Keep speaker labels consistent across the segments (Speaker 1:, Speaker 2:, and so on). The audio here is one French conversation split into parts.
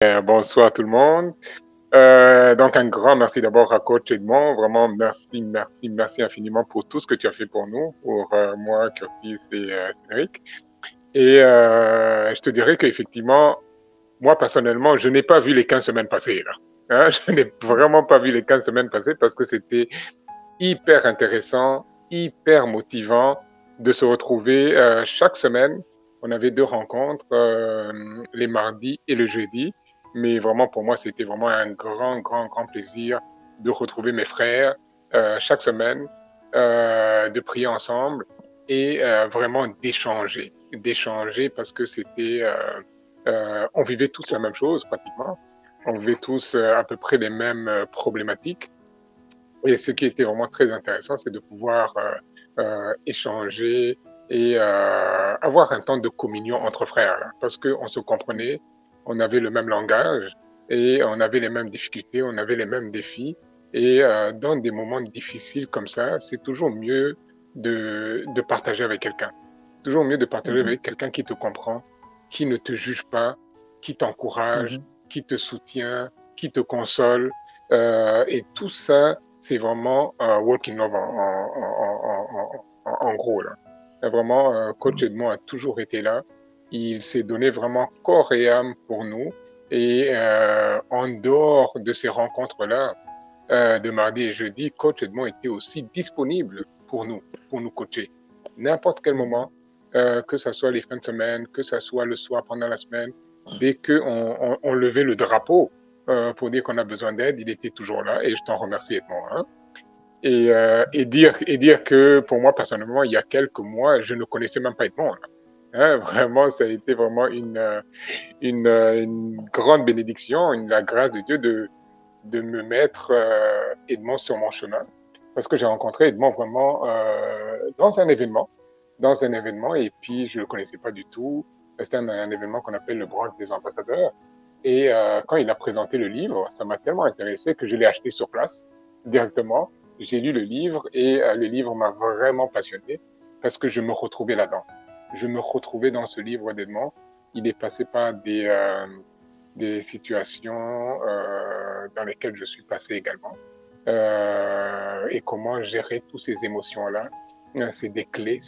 Speaker 1: Bonsoir tout le monde. Donc un grand merci d'abord à Coach Edmond. Vraiment merci, merci, merci infiniment pour tout ce que tu as fait pour nous, pour moi, Curtis et Cédric. Et je te dirais qu'effectivement, moi personnellement, je n'ai pas vu les 15 semaines passer là. Hein, je n'ai vraiment pas vu les 15 semaines passer parce que c'était hyper intéressant, hyper motivant de se retrouver chaque semaine. On avait deux rencontres, les mardis et le jeudi. Mais vraiment, pour moi, c'était vraiment un grand, grand, grand plaisir de retrouver mes frères chaque semaine, de prier ensemble et vraiment d'échanger. D'échanger parce que c'était... on vivait tous la même chose pratiquement. On vivait tous à peu près les mêmes problématiques. Et ce qui était vraiment très intéressant, c'est de pouvoir échanger et avoir un temps de communion entre frères, là, parce qu'on se comprenait, on avait le même langage et on avait les mêmes difficultés, on avait les mêmes défis. Et dans des moments difficiles comme ça, c'est toujours mieux de partager avec quelqu'un. Toujours mieux de partager
Speaker 2: Mhm,
Speaker 1: avec quelqu'un qui te comprend, qui ne te juge pas, qui t'encourage,
Speaker 2: mhm,
Speaker 1: qui te soutient, qui te console. Et tout ça, c'est vraiment Walking Love en gros. Là. Et vraiment, Coach Edmond a toujours été là. Il s'est donné vraiment corps et âme pour nous. Et en dehors de ces rencontres-là, de mardi et jeudi, Coach Edmond était aussi disponible pour nous coacher. N'importe quel
Speaker 2: mhm.
Speaker 1: moment, que ce soit les fins de semaine, que ce soit le soir pendant la semaine, dès qu'on on levait le drapeau pour dire qu'on a besoin d'aide, il était toujours là et je t'en remercie Edmond. Hein. Et dire que pour moi, personnellement, il y a quelques mois, je ne connaissais même pas Edmond. Là. Hein, vraiment, ça a été vraiment une grande bénédiction, la grâce de Dieu de me mettre Edmond sur mon chemin. Parce que j'ai rencontré Edmond vraiment dans un événement, et puis je ne le connaissais pas du tout. C'était un événement qu'on appelle le Branch des ambassadeurs. Et quand il a présenté le livre, ça m'a tellement intéressé que je l'ai acheté sur place directement. J'ai lu le livre et le livre m'a vraiment passionné parce que je me retrouvais là-dedans. Je me retrouvais dans ce livre d'Edmond. Il est passé par des situations dans lesquelles je suis passé également. Et comment gérer toutes ces émotions-là. C'est des clés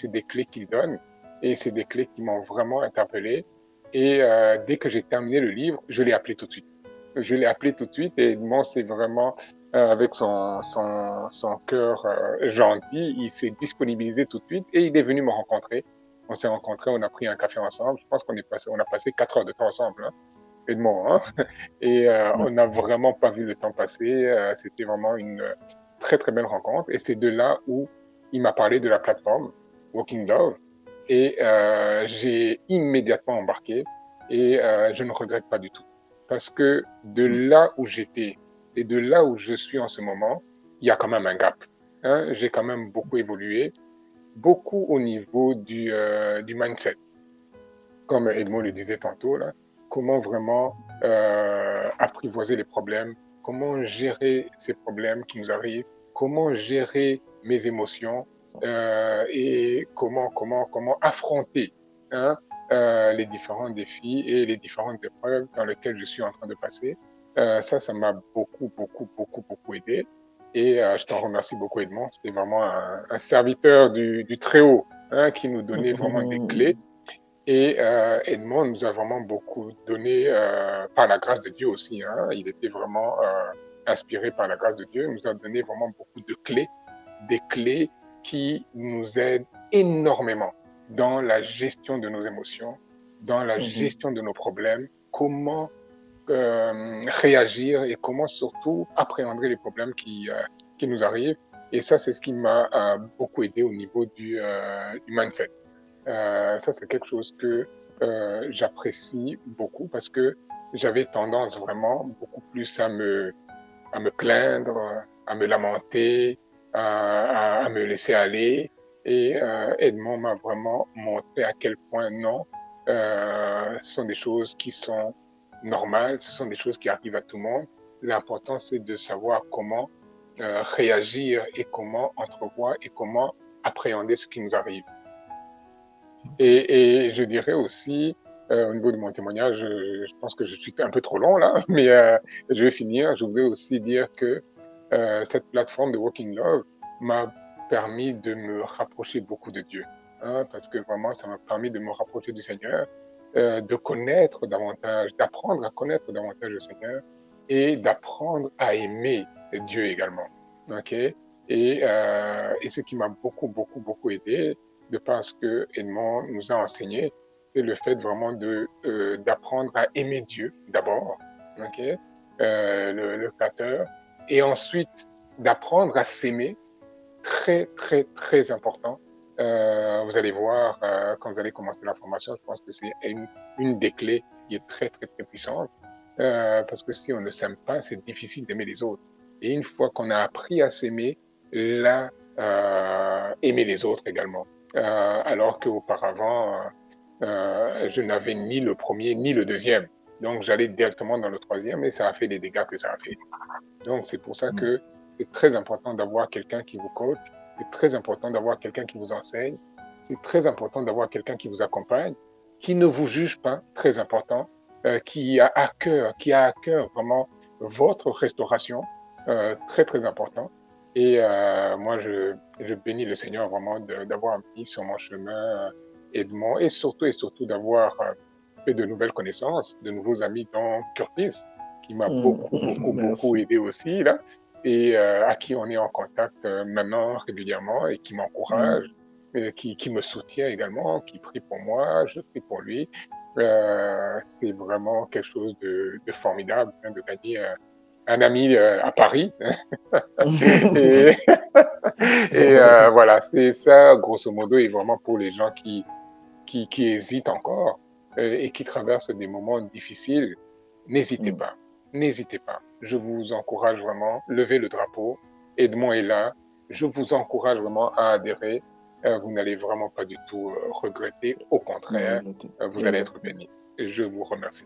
Speaker 1: qu'il donne et c'est des clés qui m'ont vraiment interpellé. Et dès que j'ai terminé le livre, je l'ai appelé tout de suite. Je l'ai appelé tout de suite et moi, c'est vraiment avec son cœur gentil, il s'est disponibilisé tout de suite et il est venu me rencontrer. On s'est rencontrés, on a pris un café ensemble. Je pense on a passé 4 heures de temps ensemble. Hein, et de moi, hein. Et on n'a vraiment pas vu le temps passer. C'était vraiment une très très belle rencontre. Et c'est de là où il m'a parlé de la plateforme Walking Love. Et j'ai immédiatement embarqué. Et je ne regrette pas du tout. Parce que de là où j'étais et de là où je suis en ce moment, il y a quand même un gap. Hein. J'ai quand même beaucoup évolué, beaucoup au niveau du mindset comme Edmond le disait tantôt, là, comment vraiment apprivoiser les problèmes, comment gérer ces problèmes qui nous arrivent, comment gérer mes émotions et comment affronter hein, les différents défis et les différentes épreuves dans lesquelles je suis en train de passer. Ça m'a beaucoup, beaucoup, beaucoup, beaucoup aidé. Et je t'en remercie beaucoup, Edmond. C'était vraiment un serviteur du Très-Haut hein, qui nous donnait vraiment des clés et Edmond nous a vraiment beaucoup donné par la grâce de Dieu aussi. Hein. Il était vraiment inspiré par la grâce de Dieu. Il nous a donné vraiment beaucoup de clés, des clés qui nous aident énormément dans la gestion de nos émotions, dans la
Speaker 2: Mhm.
Speaker 1: gestion de nos problèmes, comment réagir et comment surtout appréhender les problèmes qui nous arrivent. Et ça, c'est ce qui m'a beaucoup aidé au niveau du mindset. Ça, c'est quelque chose que j'apprécie beaucoup parce que j'avais tendance vraiment beaucoup plus à me plaindre, à me lamenter, à me laisser aller. Et Edmond m'a vraiment montré à quel point non, ce sont des choses qui sont normales, ce sont des choses qui arrivent à tout le monde. L'important, c'est de savoir comment réagir et comment entrevoir et comment appréhender ce qui nous arrive. Et je dirais aussi au niveau de mon témoignage, je pense que je suis un peu trop long là, mais je vais finir. Je voudrais aussi dire que cette plateforme de Walking Love m'a permis de me rapprocher beaucoup de Dieu, hein, parce que vraiment, ça m'a permis de me rapprocher du Seigneur, de connaître davantage, d'apprendre à connaître davantage le Seigneur et d'apprendre à aimer Dieu également. Ok? Et ce qui m'a beaucoup, beaucoup, beaucoup aidé, de par ce que Edmond nous a enseigné, c'est le fait vraiment d'apprendre à aimer Dieu d'abord, ok? Le Créateur, et ensuite d'apprendre à s'aimer, très, très, très important. Vous allez voir, quand vous allez commencer la formation, je pense que c'est une des clés qui est très, très, très puissante. Parce que si on ne s'aime pas, c'est difficile d'aimer les autres. Et une fois qu'on a appris à s'aimer, là, aimer les autres également. Alors qu'auparavant, je n'avais ni le premier ni le deuxième. Donc j'allais directement dans le troisième et ça a fait les dégâts que ça a fait. Donc, c'est pour ça que c'est très important d'avoir quelqu'un qui vous coach, c'est très important d'avoir quelqu'un qui vous enseigne, c'est très important d'avoir quelqu'un qui vous accompagne, qui ne vous juge pas, très important, qui a à cœur vraiment votre restauration, très, très important. Et moi, je bénis le Seigneur vraiment d'avoir mis sur mon chemin Edmond et surtout d'avoir fait de nouvelles connaissances, de nouveaux amis, dont Curtis, qui m'a beaucoup, beaucoup, beaucoup
Speaker 2: Merci.
Speaker 1: aidé aussi, là, et à qui on est en contact maintenant régulièrement et qui m'encourage, qui me soutient également, qui prie pour moi, je prie pour lui. C'est vraiment quelque chose de formidable, hein, de gagner un ami à Paris. et voilà, c'est ça, grosso modo, et vraiment pour les gens qui hésitent encore et qui traversent des moments difficiles, n'hésitez pas. N'hésitez pas. Je vous encourage vraiment, levez le drapeau. Edmond est là. Je vous encourage vraiment à adhérer. Vous n'allez vraiment pas du tout regretter. Au contraire, vous allez
Speaker 2: Exact.
Speaker 1: être bénis. Et je vous remercie.